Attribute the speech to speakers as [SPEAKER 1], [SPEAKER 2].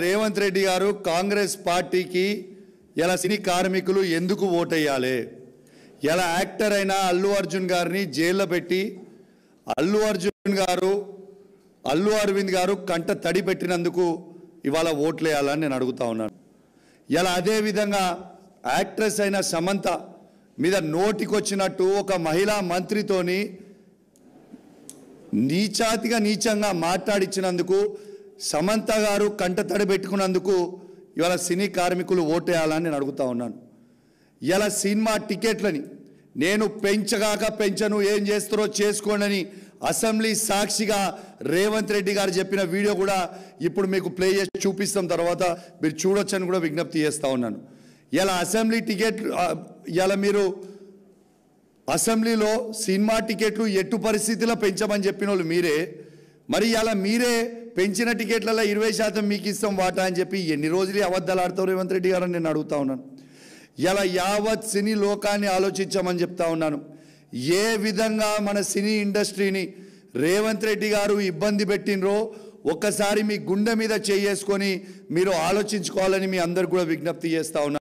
[SPEAKER 1] రేవంత్ రెడ్డి గారు కాంగ్రెస్ పార్టీకి ఇలా సినీ కార్మికులు ఎందుకు ఓటేయాలి? ఇలా యాక్టర్ అయిన అల్లు అర్జున్ గారిని జైల్లో పెట్టి అల్లు అరవింద్ గారు కంట తడి పెట్టినందుకు ఇవాళ ఓట్లేయాలని నేను అడుగుతా ఉన్నాను. ఇలా అదే విధంగా యాక్ట్రెస్ అయిన సమంత మీద నోటికొచ్చినట్టు ఒక మహిళా మంత్రితోని నీచంగా మాట్లాడించినందుకు సమంత గారు కంట తడి పెట్టుకున్నందుకు ఇవాళ సినీ కార్మికులు ఓటేయాలని నేను అడుగుతా ఉన్నాను. ఇలా సినిమా టికెట్లని నేను పెంచను, ఏం చేస్తారో చేసుకోండి అసెంబ్లీ సాక్షిగా రేవంత్ రెడ్డి గారు చెప్పిన వీడియో కూడా ఇప్పుడు మీకు ప్లే చేసి చూపిస్తాం, తర్వాత మీరు చూడొచ్చని కూడా విజ్ఞప్తి చేస్తూ ఉన్నాను. ఇలా అసెంబ్లీ టికెట్ మీరు అసెంబ్లీలో సినిమా టికెట్లు ఎట్టు పరిస్థితిలో పెంచమని చెప్పిన వాళ్ళు మీరే, మరి ఇలా మీరే పెంచిన టికెట్లలో 20% మీకు ఇస్తాం వాటా అని చెప్పి ఎన్ని రోజులు అబద్ధాలు ఆడతావు రేవంత్ రెడ్డి గారు అని నేను అడుగుతా ఉన్నాను. ఇలా యావత్ సినీ లోకాన్ని ఆలోచించామని చెప్తా ఉన్నాను. ఏ విధంగా మన సినీ ఇండస్ట్రీని రేవంత్ రెడ్డి గారు ఇబ్బంది పెట్టినరో ఒక్కసారి మీ గుండె మీద చేసుకొని మీరు ఆలోచించుకోవాలని మీ అందరు కూడా విజ్ఞప్తి చేస్తా ఉన్నాను.